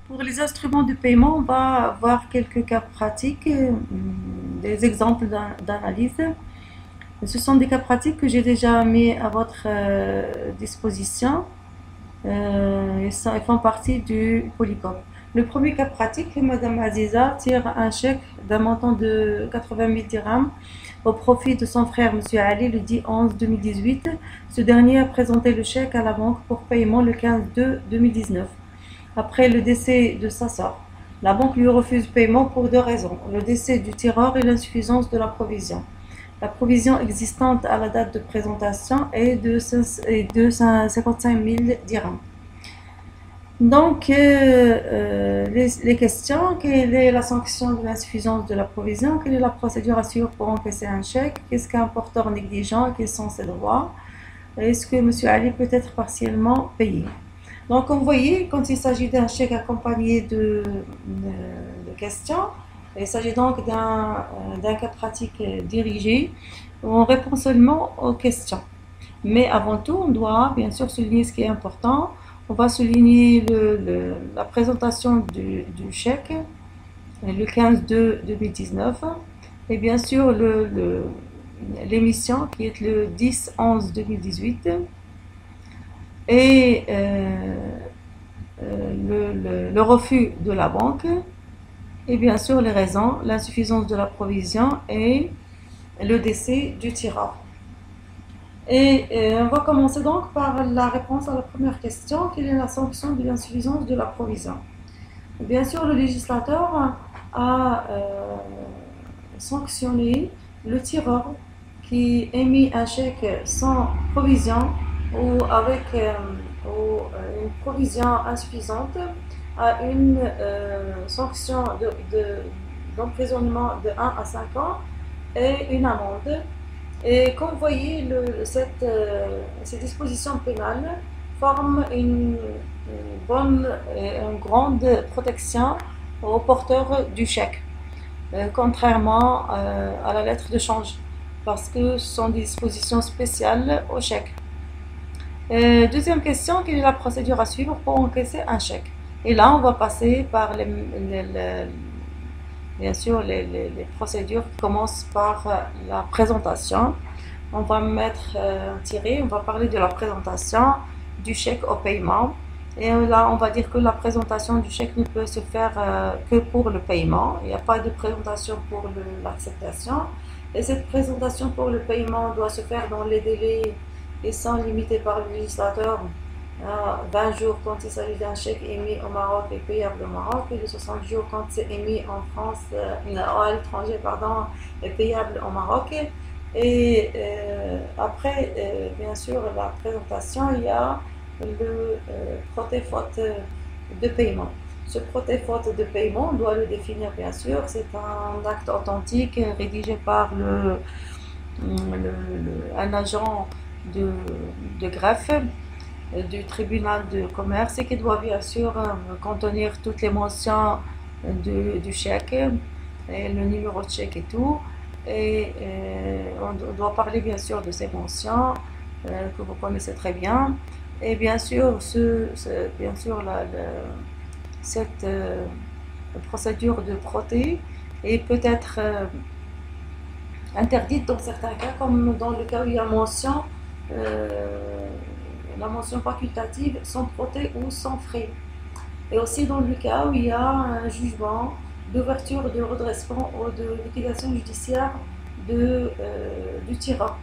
Pour les instruments de paiement, on va voir quelques cas pratiques, des exemples d'analyse. Ce sont des cas pratiques que j'ai déjà mis à votre disposition. Ils font partie du Polycom. Le premier cas pratique, Madame Aziza tire un chèque d'un montant de 80 000 dirhams au profit de son frère Monsieur Ali le 10 11 2018. Ce dernier a présenté le chèque à la banque pour paiement le 15 2 2019. Après le décès de sa sœur, la banque lui refuse paiement pour deux raisons: le décès du tireur et l'insuffisance de la provision. La provision existante à la date de présentation est de 55 000 dirhams. Donc, les questions: quelle est la sanction de l'insuffisance de la provision? Quelle est la procédure à suivre pour encaisser un chèque? Qu'est-ce qu'un porteur négligent? Quels sont ses droits? Est-ce que M. Ali peut être partiellement payé? Donc, comme vous voyez, quand il s'agit d'un chèque accompagné de questions, il s'agit donc d'un cas pratique dirigé où on répond seulement aux questions. Mais avant tout, on doit bien sûr souligner ce qui est important. On va souligner la présentation du chèque le 15 2 2019 et bien sûr l'émission qui est le 10 11 2018 et le refus de la banque et bien sûr les raisons, l'insuffisance de la provision et le décès du tireur. Et on va commencer donc par la réponse à la première question: quelle est la sanction de l'insuffisance de la provision? Bien sûr, le législateur a sanctionné le tireur qui émet un chèque sans provision ou avec une provision insuffisante à une sanction d'emprisonnement de 1 à 5 ans et une amende. Et comme vous voyez, ces dispositions pénales forment une grande protection aux porteurs du chèque, contrairement à la lettre de change, parce que ce sont des dispositions spéciales au chèque. Deuxième question: quelle est la procédure à suivre pour encaisser un chèque? Et là, on va passer par bien sûr les procédures qui commencent par la présentation. On va mettre un tiret, on va parler de la présentation du chèque au paiement. Et là, on va dire que la présentation du chèque ne peut se faire que pour le paiement. Il n'y a pas de présentation pour l'acceptation. Et cette présentation pour le paiement doit se faire dans les délais et sans limiter par le législateur. 20 jours quand il s'agit d'un chèque émis au Maroc et payable au Maroc, et de 60 jours quand c'est émis en France, à l'étranger, pardon, et payable au Maroc. Et après, bien sûr, la présentation, il y a le protêt-faute de paiement. Ce protêt-faute de paiement, on doit le définir bien sûr. C'est un acte authentique rédigé par un agent de greffe du tribunal de commerce et qui doit bien sûr contenir toutes les mentions du chèque et le numéro de chèque et tout. Et on doit parler bien sûr de ces mentions que vous connaissez très bien. Et bien sûr, cette procédure de protêt est peut-être interdite dans certains cas, comme dans le cas où il y a la mention facultative sans protêt ou sans frais. Et aussi dans le cas où il y a un jugement d'ouverture de redressement ou de liquidation judiciaire du tireur.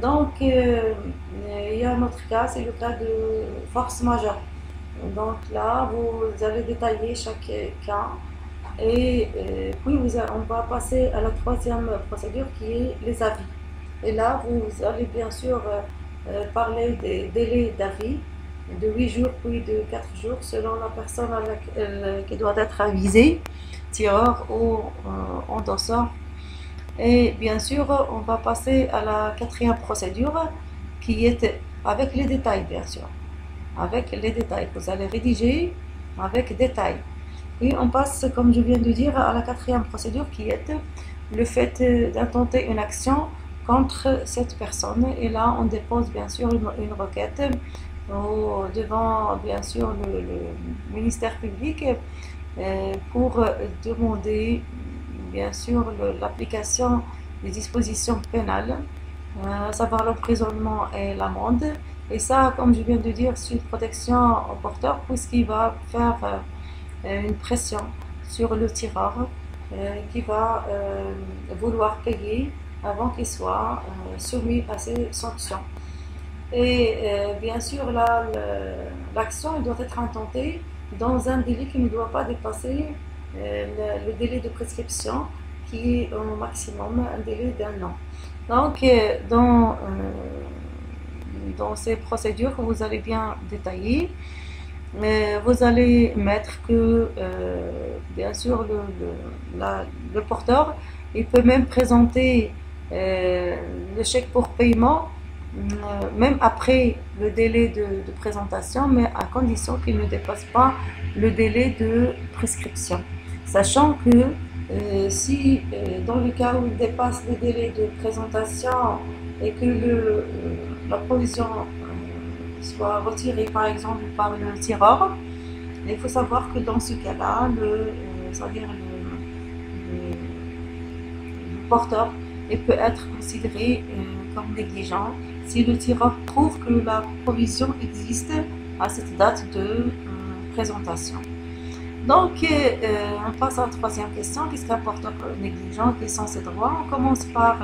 Donc, il y a un autre cas, c'est le cas de force majeure. Donc là, vous allez détailler chaque cas et puis on va passer à la troisième procédure qui est les avis. Et là, vous allez bien sûr parler des délais d'avis de 8 jours puis de 4 jours selon la personne qui doit être avisée, tireur ou endosseur. Et bien sûr, on va passer à la quatrième procédure qui est avec les détails, bien sûr. Avec les détails, vous allez rédiger avec détail. Et on passe, comme je viens de dire, à la quatrième procédure qui est le fait d'intenter une action contre cette personne. Et là, on dépose bien sûr une requête devant bien sûr le ministère public pour demander bien sûr l'application des dispositions pénales, à savoir l'emprisonnement et l'amende. Et ça, comme je viens de dire, c'est une protection au porteur puisqu'il va faire une pression sur le tireur qui va vouloir payer avant qu'il soit soumis à ces sanctions. Et bien sûr, l'action doit être intentée dans un délai qui ne doit pas dépasser le délai de prescription qui est au maximum un délai d'1 an. Donc, dans ces procédures que vous allez bien détailler, vous allez mettre que, bien sûr, le porteur, il peut même présenter le chèque pour paiement, même après le délai de présentation, mais à condition qu'il ne dépasse pas le délai de prescription. Sachant que si dans le cas où il dépasse le délai de présentation et que la provision soit retirée par exemple par le tireur, il faut savoir que dans ce cas-là, c'est-à-dire le porteur, il peut être considéré comme négligent si le tireur prouve que la provision existe à cette date de présentation. Donc, on passe à la troisième question. Qu'est-ce qu'un porteur négligent? Quels sont ses droits? On commence par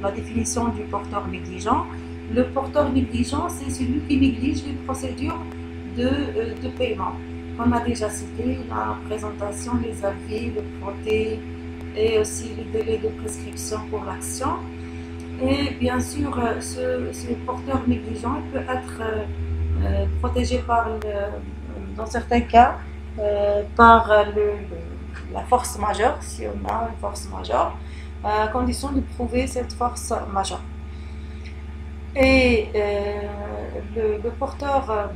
la définition du porteur négligent. Le porteur négligent, c'est celui qui néglige les procédures de paiement. On a déjà cité la présentation, les avis, le protêt et aussi le délai de prescription pour l'action. Et bien sûr, ce porteur négligent peut être protégé dans certains cas par la force majeure, si on a une force majeure, à condition de prouver cette force majeure. Et le porteur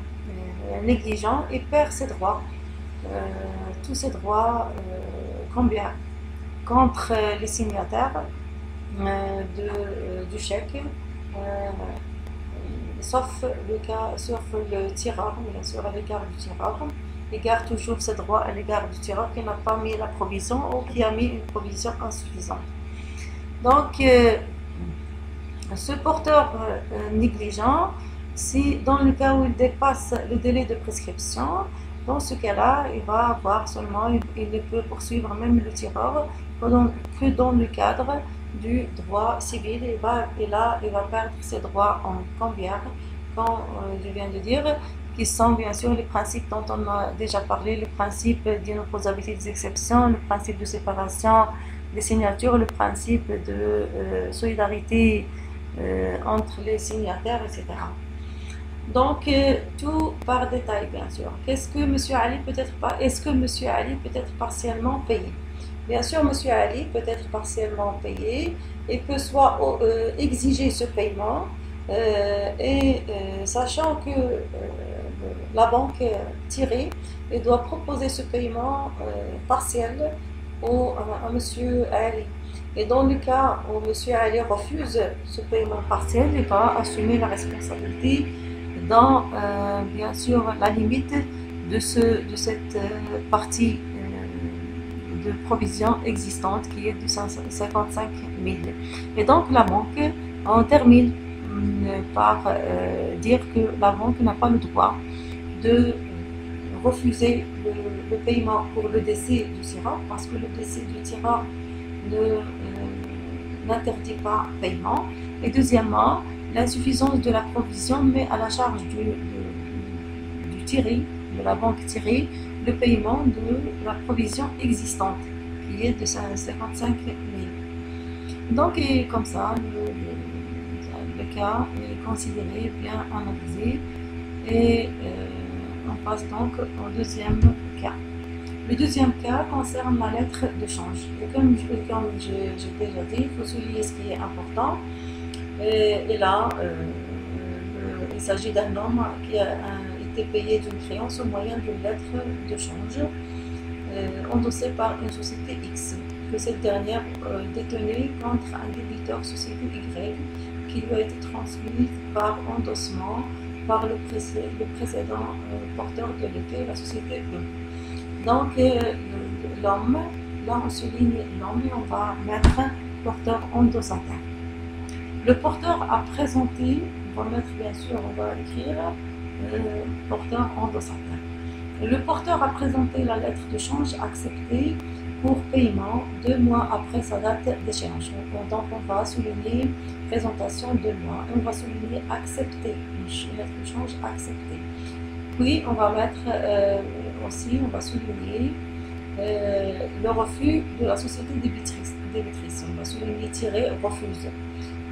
négligent, il perd ses droits, tous ses droits, combien? Contre les signataires du chèque, sauf le tireur, bien sûr, à l'égard du tireur. Il garde toujours ses droits à l'égard du tireur qui n'a pas mis la provision ou qui a mis une provision insuffisante. Donc, ce porteur négligent, si dans le cas où il dépasse le délai de prescription, dans ce cas-là, il va avoir seulement, il ne peut poursuivre même le tireur que dans le cadre du droit civil. Et là, il va perdre ses droits en combien, comme je viens de dire, qui sont bien sûr les principes dont on a déjà parlé, le principe d'inopposabilité des exceptions, le principe de séparation des signatures, le principe de solidarité entre les signataires, etc. Donc, tout par détail, bien sûr. Est-ce que M. Ali peut être partiellement payé? Bien sûr, M. Ali peut être partiellement payé et peut soit exiger ce paiement sachant que la banque tirée doit proposer ce paiement partiel à M. Ali. Et dans le cas où M. Ali refuse ce paiement partiel, il va assumer la responsabilité dans, bien sûr, la limite de cette partie de provision existante qui est de 55 000. Et donc la banque, on termine par dire que la banque n'a pas le droit de refuser le paiement pour le décès du tireur, parce que le décès du tireur n'interdit pas paiement. Et deuxièmement, l'insuffisance de la provision met à la charge du tiré, de la banque tirée, le paiement de la provision existante, qui est de 55 000. Donc, et comme ça, le cas est considéré, bien analysé, et on passe donc au deuxième cas. Le deuxième cas concerne la lettre de change. Et comme j'ai déjà dit, il faut souligner ce qui est important. Et là, il s'agit d'un homme qui a été payé d'une créance au moyen d'une lettre de change endossée par une société X, que cette dernière détenait contre un débiteur société Y, qui lui a été transmise par endossement par le précédent porteur de l'effet, la société E. Donc l'homme, là on souligne l'homme et on va mettre porteur endossatin. Le porteur a présenté, on va mettre bien sûr, on va écrire porteur endossatin. Le porteur a présenté la lettre de change acceptée pour paiement 2 mois après sa date d'échéance. Donc on va souligner présentation 2 mois et on va souligner accepté, une lettre de change acceptée. Puis on va mettre aussi, on va souligner le refus de la société débitrice. On va souligner tirer refuse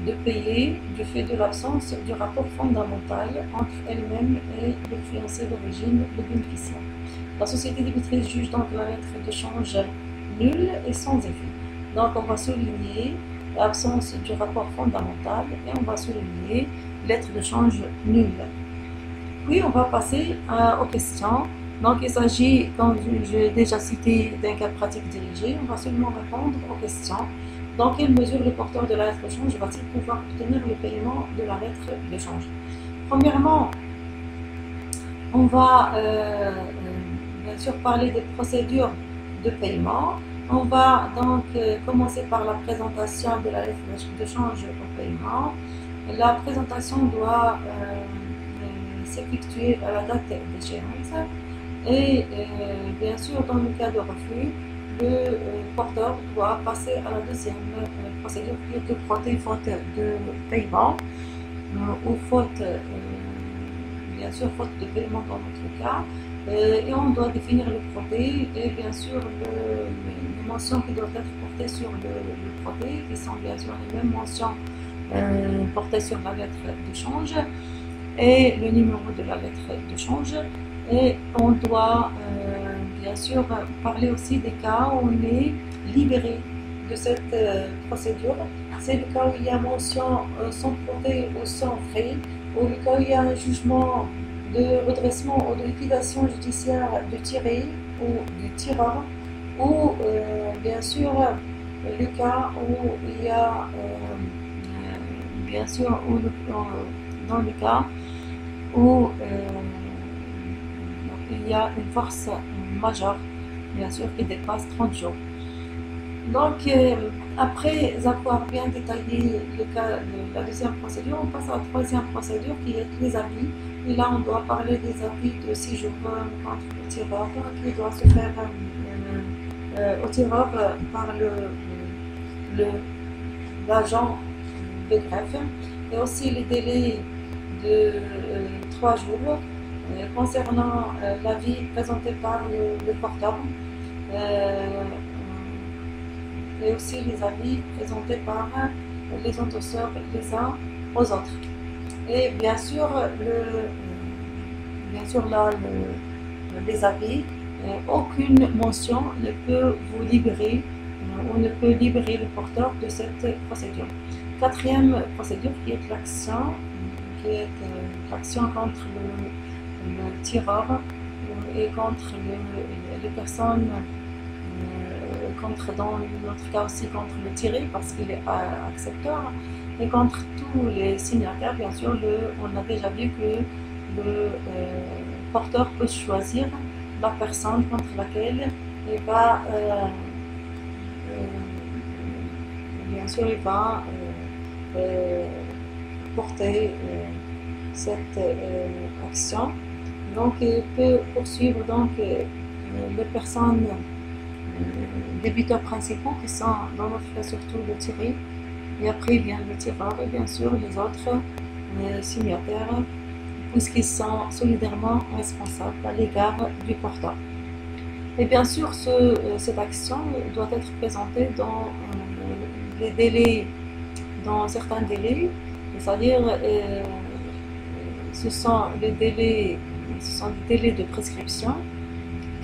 de payer du fait de l'absence du rapport fondamental entre elle-même et le créancier d'origine, le bénéficiaire. La société débitrice juge donc la lettre de change nulle et sans effet. Donc on va souligner l'absence du rapport fondamental et on va souligner lettre de change nulle. Puis on va passer aux questions. Donc il s'agit, comme j'ai déjà cité, d'un cas pratique dirigé. On va seulement répondre aux questions. Dans quelle mesure le porteur de la lettre de change va-t-il pouvoir obtenir le paiement de la lettre de change? Premièrement, on va bien sûr parler des procédures de paiement. On va donc commencer par la présentation de la lettre de change au paiement. La présentation doit s'effectuer à la date d'échéance. Et bien sûr, dans le cas de refus, le porteur doit passer à la deuxième procédure qui est de frauder faute de paiement ou faute, bien sûr, faute de paiement dans notre cas. Et on doit définir le frauté et bien sûr les mentions qui doivent être portées sur le frauté, qui sont bien sûr les mêmes mentions portées sur la lettre de change et le numéro de la lettre de change. Et on doit bien sûr parler aussi des cas où on est libéré de cette procédure. C'est le cas où il y a mention sans fraude ou sans frais, ou le cas où il y a un jugement de redressement ou de liquidation judiciaire du tiré ou du tireur, ou bien sûr le cas où il y a bien sûr dans le cas où il y a une force majeure, bien sûr, qui dépasse 30 jours. Donc, après avoir bien détaillé le cas de la deuxième procédure, on passe à la troisième procédure qui est les avis. Et là, on doit parler des avis de 6 jours contre le tireur, qui doit se faire au tireur par l'agent de greffe, et aussi les délais de 3 jours. Concernant l'avis présenté par le porteur et aussi les avis présentés par les endosseurs les uns aux autres. Et bien sûr, là, les avis, aucune mention ne peut vous libérer ou ne peut libérer le porteur de cette procédure. Quatrième procédure qui est l'action contre le tireur et contre les personnes, dans notre cas aussi contre le tiré parce qu'il est accepteur, et contre tous les signataires. Bien sûr, on a déjà vu que le porteur peut choisir la personne contre laquelle il va bien sûr il va porter cette action. Donc il peut poursuivre donc les personnes débiteurs principaux qui sont dans notre cas surtout le tiré, et après vient le tireur et bien sûr les autres signataires, puisqu'ils sont solidairement responsables à l'égard du porteur. Et bien sûr cette action doit être présentée dans les délais, dans certains délais, c'est-à-dire ce sont des délais de prescription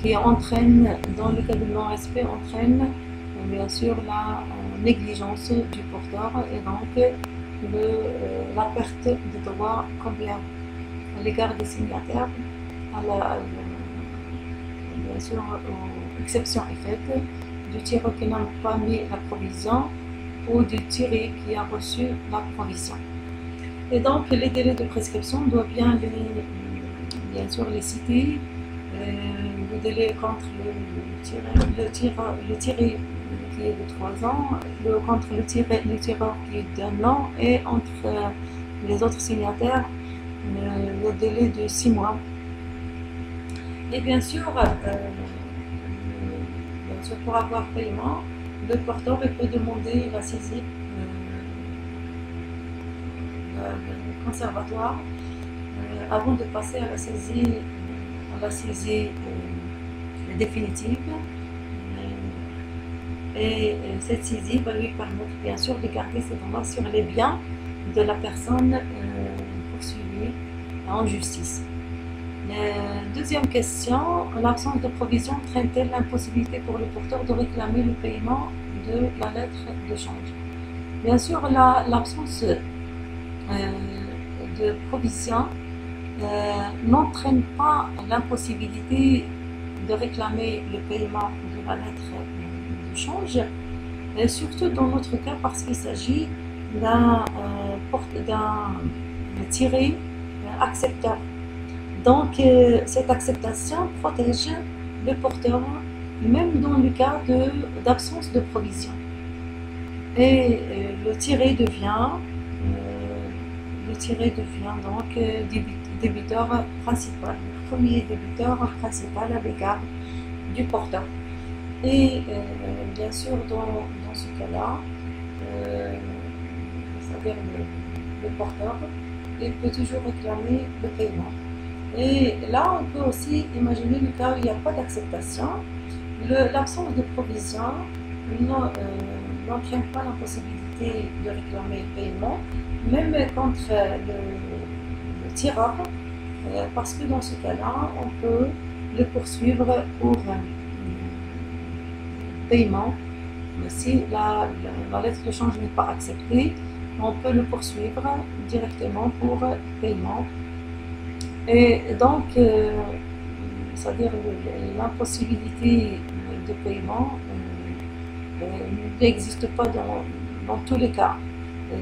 qui entraînent, dans le cas de non-respect, entraînent bien sûr la négligence du porteur et donc la perte de droits convenable à l'égard des signataires. Bien sûr, exception est faite du tireur qui n'a pas mis la provision ou du tiré qui a reçu la provision. Et donc, les délais de prescription doivent bien sûr les citer. Le délai contre le tiré qui est de 3 ans, contre le tireur qui est d'1 an, et entre les autres signataires, le délai de 6 mois. Et bien sûr, pour avoir paiement, le porteur peut demander la saisie conservatoire avant de passer à la saisie définitive. Et cette saisie va lui permettre bien sûr de garder ses droits sur les biens de la personne poursuivie en justice. Deuxième question, l'absence de provision traîne-t-elle l'impossibilité pour le porteur de réclamer le paiement de la lettre de change? Bien sûr, l'absence de provision n'entraîne pas l'impossibilité de réclamer le paiement de la lettre de change, surtout dans notre cas parce qu'il s'agit d'un tiré accepteur. Donc, cette acceptation protège le porteur, même dans le cas d'absence de provision. Et le tiré devient donc débiteur principal, le premier débiteur principal à l'égard du porteur. Et bien sûr, dans ce cas-là, c'est-à-dire le porteur, il peut toujours réclamer le paiement. Et là, on peut aussi imaginer le cas où il n'y a pas d'acceptation. L'absence de provision n'entraîne pas la possibilité de réclamer le paiement, même contre le tireur, parce que dans ce cas-là, on peut le poursuivre pour paiement. Si la lettre de change n'est pas acceptée, on peut le poursuivre directement pour paiement. Et donc, c'est-à-dire l'impossibilité de paiement n'existe pas dans tous les cas.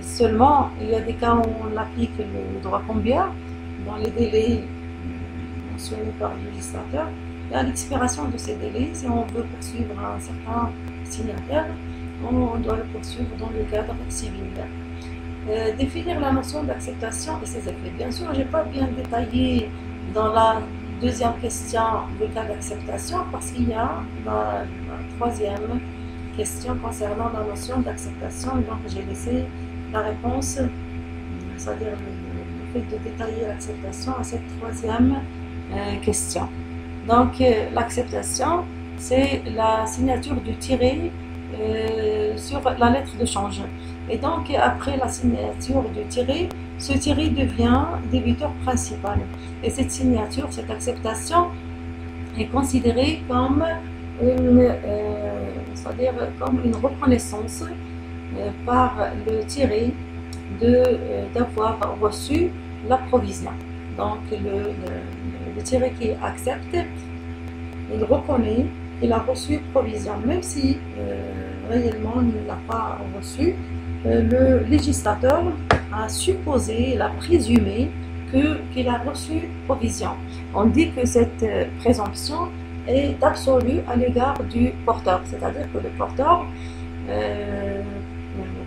Seulement, il y a des cas où on applique le droit combiaire dans les délais mentionnés par le législateur. Et à l'expiration de ces délais, si on veut poursuivre un certain signataire, on doit le poursuivre dans le cadre civil. Définir la notion d'acceptation et ses effets. Bien sûr, je n'ai pas bien détaillé dans la deuxième question le cas d'acceptation parce qu'il y a la troisième question concernant la notion d'acceptation. Donc, j'ai laissé la réponse, c'est-à-dire le fait de détailler l'acceptation à cette troisième question. Donc, l'acceptation, c'est la signature du tiré sur la lettre de change. Et donc, après la signature du tiré, ce tiré devient débiteur principal. Et cette signature, cette acceptation, est considérée comme comme une reconnaissance par le tiré d'avoir reçu la provision. Donc, le tiré qui accepte, il reconnaît qu'il a reçu provision, même si réellement il ne l'a pas reçu. Le législateur a supposé, il a présumé qu'il a reçu provision. On dit que cette présomption est absolue à l'égard du porteur, c'est-à-dire que le porteur,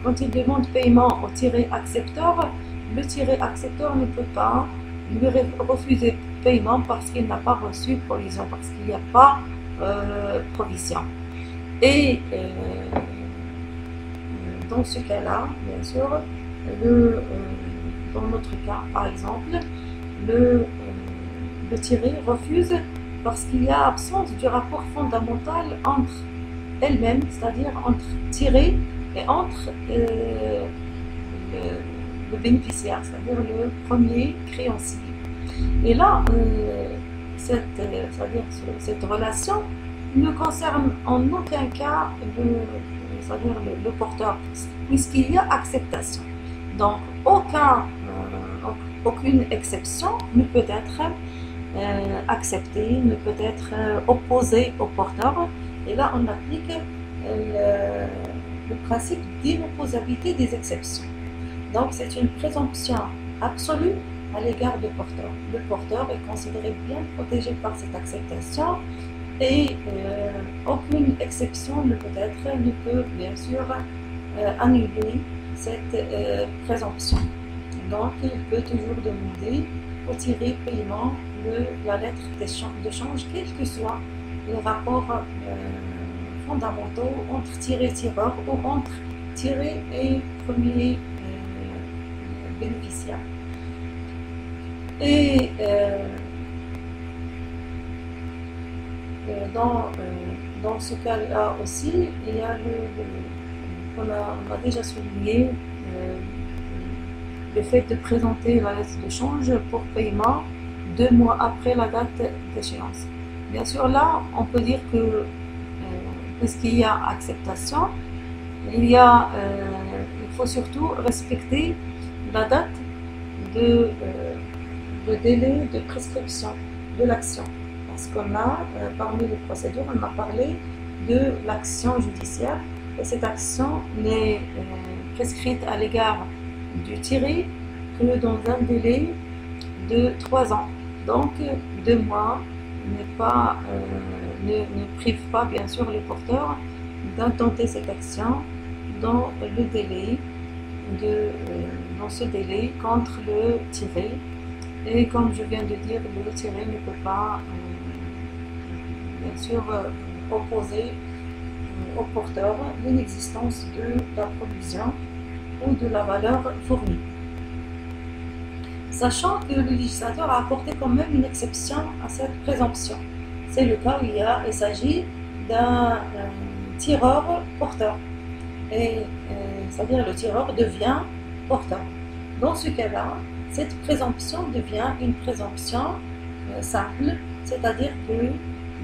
quand il demande paiement au tiré accepteur, le tiré accepteur ne peut pas lui refuser paiement parce qu'il n'a pas reçu provision, parce qu'il n'y a pas provision. Et dans ce cas-là, bien sûr, dans notre cas, par exemple, le tiré refuse parce qu'il y a absence du rapport fondamental entre elle-même, c'est-à-dire entre tiré et entre le bénéficiaire, c'est-à-dire le premier créancier. Et là, cette relation ne concerne en aucun cas le porteur, puisqu'il y a acceptation. Donc, aucune exception ne peut être acceptée, ne peut être opposée au porteur. Et là, on applique le principe d'inopposabilité des exceptions. Donc, c'est une présomption absolue à l'égard du porteur. Le porteur est considéré bien protégé par cette acceptation et aucune exception ne peut bien sûr annuler cette présomption. Donc il peut toujours demander au tiré paiement de la lettre de change, quel que soit les rapports fondamentaux entre tiré-tireur ou entre tiré et premier bénéficiaire. Et dans ce cas-là aussi, il y a on a déjà souligné le fait de présenter la lettre de change pour paiement 2 mois après la date d'échéance. Bien sûr, là, on peut dire que puisqu'il y a acceptation, il faut surtout respecter la date de délai de prescription de l'action. Parce qu'on a, parmi les procédures, on a parlé de l'action judiciaire et cette action n'est prescrite à l'égard du tiré que dans un délai de 3 ans. Donc 2 mois ne prive pas bien sûr les porteurs d'intenter cette action dans le délai dans ce délai contre le tiré. Et comme je viens de dire, le tiré ne peut pas bien sûr opposer au porteur l'inexistence de la provision ou de la valeur fournie. Sachant que le législateur a apporté quand même une exception à cette présomption. C'est le cas où il s'agit d'un tireur porteur. Et c'est-à-dire le tireur devient porteur. Dans ce cas-là, cette présomption devient une présomption simple, c'est-à-dire que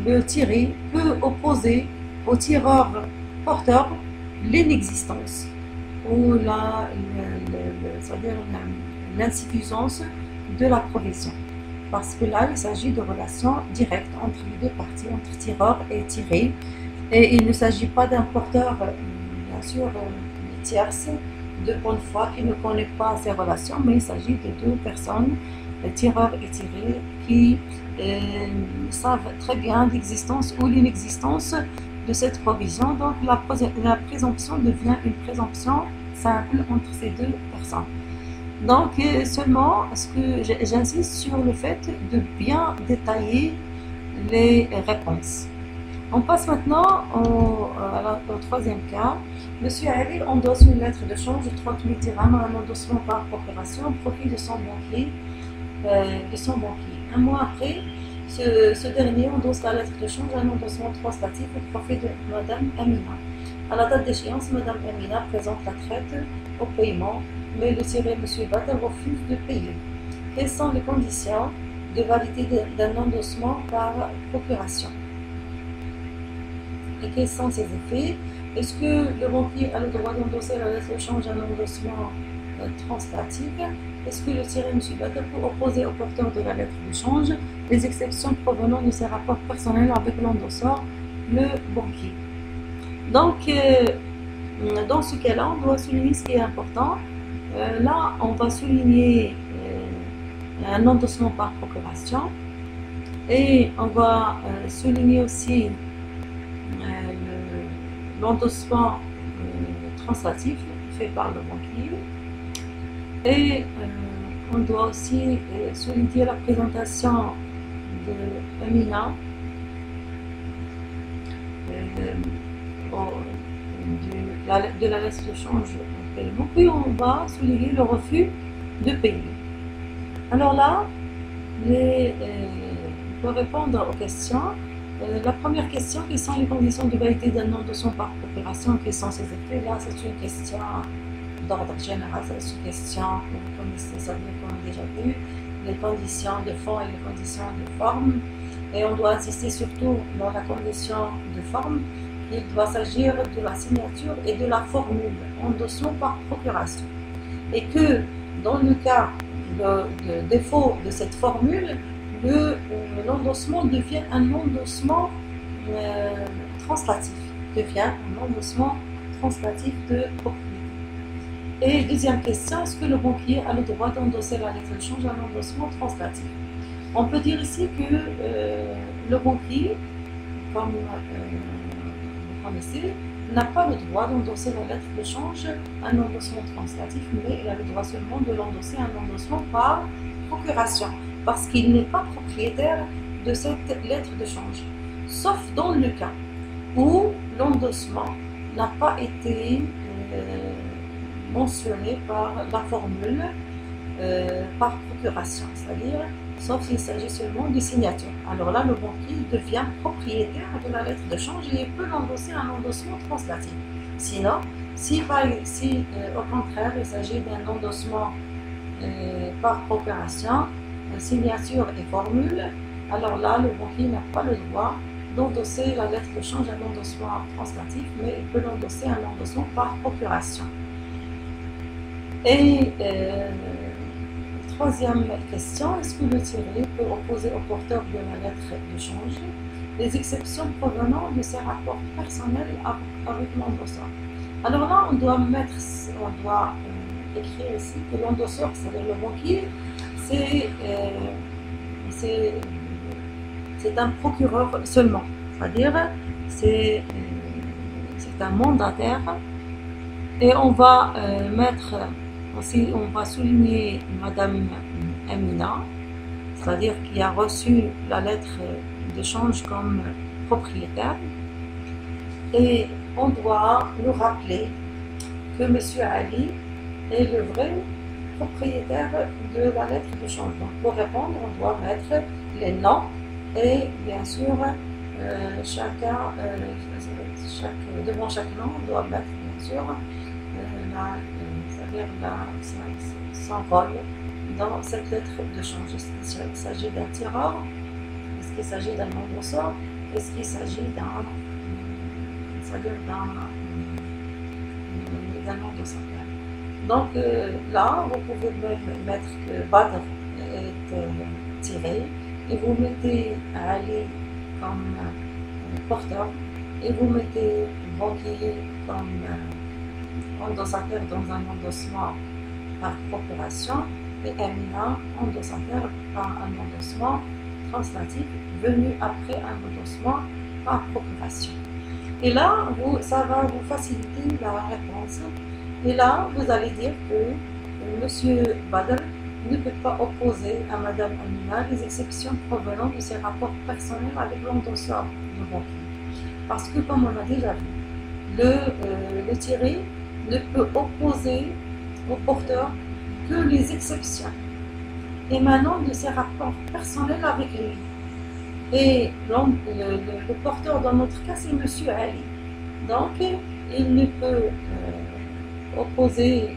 le tiré peut opposer au tireur porteur l'inexistence ou c'est-à-dire l'insuffisance de la provision. Parce que là, il s'agit de relations directes entre les deux parties, entre tireur et tiré. Et il ne s'agit pas d'un porteur, bien sûr, tierce, de bonne foi qui ne connaît pas ces relations, mais il s'agit de 2 personnes, tireur et tiré, qui savent très bien l'existence ou l'inexistence de cette provision. Donc la présomption devient une présomption simple entre ces 2 personnes. Donc seulement, j'insiste sur le fait de bien détailler les réponses. On passe maintenant au 3e cas. Monsieur Ali endosse une lettre de change de 30 000 dirhams, un endossement par procuration au profit de son banquier. Un mois après, ce dernier endosse la lettre de change, un endossement translatif au profit de Madame Amina. À la date d'échéance, Madame Amina présente la traite au paiement, mais le tiré M. Badr refuse de payer. Quelles sont les conditions de validité d'un endossement par procuration? Et quels sont ses effets? Est-ce que le banquier a le droit d'endosser la lettre de change un endossement translatif? Est-ce que le tiré M. Badr peut opposer au porteur de la lettre de change les exceptions provenant de ses rapports personnels avec l'endosseur, le banquier? Donc, dans ce cas-là, on doit souligner ce qui est important. Là, on va souligner un endossement par procuration et on va souligner aussi l'endossement translatif fait par le banquier et on doit aussi souligner la présentation de Amina de la lettre de change au paiement, puis on va souligner le refus de payer. Alors là, pour répondre aux questions, la première question, quelles sont les conditions de validité d'un endossement par procuration, quels sont ses effets? Là, c'est une question d'ordre général, c'est une question que vous connaissez, ça veut dire qu'on a déjà vu, les conditions de fond et les conditions de forme, et on doit insister surtout dans la condition de forme. Il doit s'agir de la signature et de la formule, endossement par procuration. Et que dans le cas de défaut de cette formule, l'endossement devient un endossement translatif, de propriété. Et deuxième question, est-ce que le banquier a le droit d'endosser la lettre de change à l'endossement translatif? On peut dire ici que le banquier, comme vous connaissez, n'a pas le droit d'endosser la lettre de change à un endossement translatif, mais il a le droit seulement de l'endosser à un endossement par procuration, parce qu'il n'est pas propriétaire de cette lettre de change, sauf dans le cas où l'endossement n'a pas été mentionné par la formule par procuration, c'est-à-dire sauf s'il s'agit seulement de signature. Alors là, le banquier devient propriétaire de la lettre de change et il peut l'endosser à un endossement translatif. Sinon, si au contraire il s'agit d'un endossement par procuration, signature et formule, alors là, le banquier n'a pas le droit d'endosser la lettre de change à l'endossement translatif, mais il peut l'endosser à un endossement par procuration. Et troisième question, est-ce que le tiré peut opposer au porteur de la lettre de change les exceptions provenant de ses rapports personnels avec l'endosseur? Alors là, on doit écrire ici que l'endosseur, c'est-à-dire le banquier, c'est un procureur seulement, c'est-à-dire c'est un mandataire, et on va mettre aussi, on va souligner Madame Amina, c'est-à-dire qui a reçu la lettre de change comme propriétaire, et on doit nous rappeler que Monsieur Ali est le vrai propriétaire de la lettre de change. Donc pour répondre, on doit mettre les noms et bien sûr devant chaque nom, on doit mettre bien sûr son rôle dans cette lettre de change. Est-ce qu'il s'agit d'un tireur? Est-ce qu'il s'agit d'un endosseur? Est-ce qu'il s'agit d'un endosseur? Donc là, vous pouvez mettre que Badr est tiré et vous mettez Ali comme porteur et vous mettez banquier comme endossateur dans un endossement par procuration et Amina endossateur par un endossement translatif venu après un endossement par procuration. Et là, ça va vous faciliter la réponse. Et là, vous allez dire que M. Badr ne peut pas opposer à Mme Amina les exceptions provenant de ses rapports personnels avec l'endosseur de banquier. Parce que, comme on a déjà vu, le tiré ne peut opposer au porteur que les exceptions émanant de ses rapports personnels avec lui. Et le porteur dans notre cas, c'est M. Ali. Donc, il ne peut opposer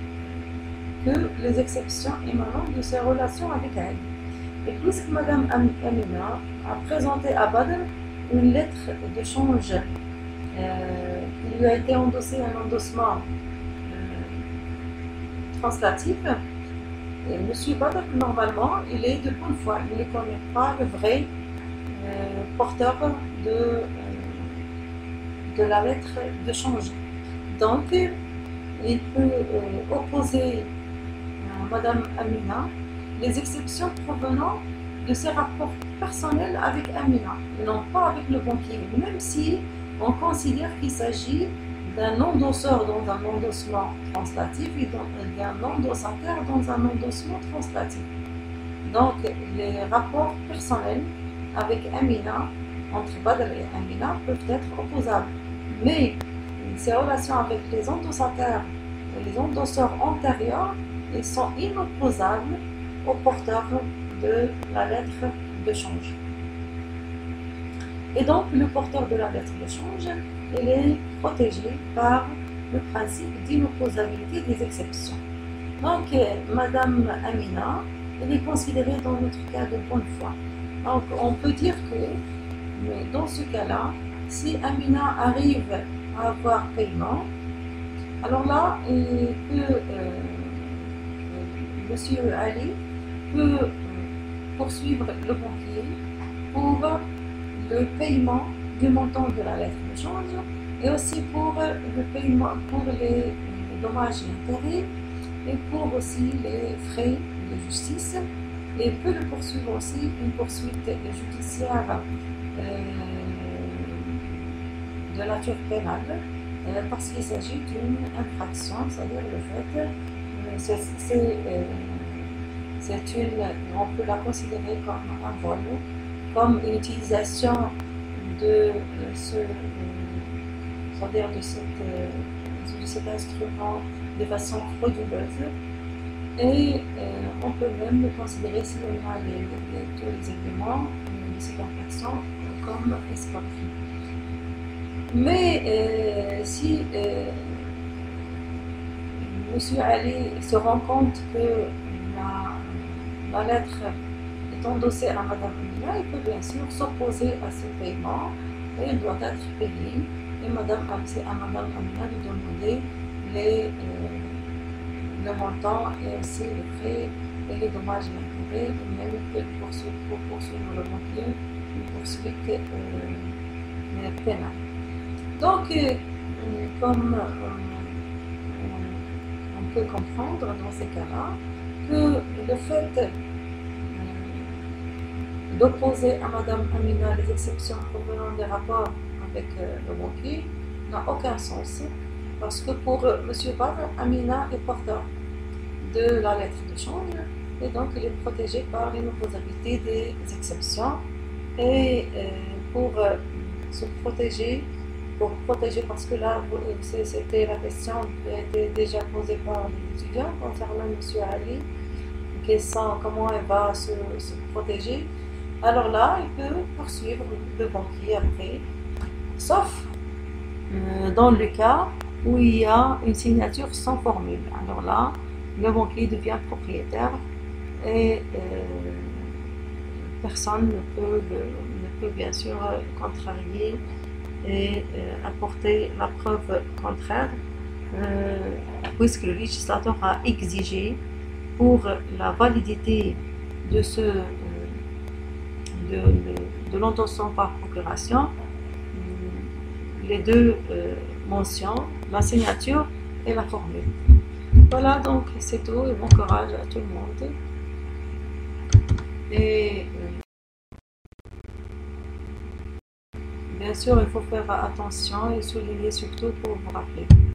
que les exceptions émanant de ses relations avec elle. Et puisque Mme Amina a présenté à Badr une lettre de change qui lui a été endossée un endossement translatif, M. Badr, normalement, il est de bonne foi, il ne connaît pas le vrai porteur de la lettre de change. Donc, il peut opposer à Mme Amina les exceptions provenant de ses rapports personnels avec Amina, et non pas avec le banquier, même si on considère qu'il s'agit d'un endosseur dans un endossement translatif et d'un endossateur dans un endossement translatif. Donc, les rapports personnels avec Amina, entre Badr et Amina, peuvent être opposables. Mais ces relations avec les endossateurs et les endosseurs antérieurs, ils sont inopposables au porteur de la lettre de change. Et donc, le porteur de la lettre de change, il est protégé par le principe d'inopposabilité des exceptions. Donc, Madame Amina, elle est considérée dans notre cas de bonne foi. Donc, on peut dire que, dans ce cas-là, si Amina arrive à avoir paiement, alors là, Monsieur Ali peut poursuivre le banquier pour le paiement du montant de la lettre de change et aussi pour le paiement pour les dommages et intérêts et pour aussi les frais de justice, et peut le poursuivre aussi une poursuite judiciaire de nature pénale parce qu'il s'agit d'une infraction, c'est-à-dire le fait, on peut la considérer comme un vol, comme une utilisation de c'est-à-dire de cet instrument de façon frauduleuse. Et on peut même le considérer, si on a tous les éléments de cette infraction, comme escroquerie. Mais si M. Ali se rend compte que la lettre est endossée à Mme Amina, il peut bien sûr s'opposer à ce paiement et il doit être payé. Et c'est à Mme Amina de demander le montant et aussi les frais et les dommages et intérêts, et même pour poursuivre le banquier, une poursuite pénale. Donc, comme on peut comprendre dans ces cas-là, que le fait d'opposer à Mme Amina les exceptions provenant des rapports avec le banquier n'a aucun sens, parce que pour M. Badr, Amina est porteur de la lettre de change et donc il est protégé par l'inopposabilité des exceptions. Et pour se protéger, parce que là c'était la question qui a été déjà posée par les étudiants concernant M. Ali, comment elle va se protéger. Alors là, il peut poursuivre le banquier après, sauf dans le cas où il y a une signature sans formule. Alors là, le banquier devient propriétaire et personne ne peut bien sûr contrarier et apporter la preuve contraire, puisque le législateur a exigé pour la validité de l'endossement par procuration les deux mentions, la signature et la formule. Voilà, donc c'est tout et bon courage à tout le monde. Et bien sûr, il faut faire attention et souligner surtout pour vous rappeler.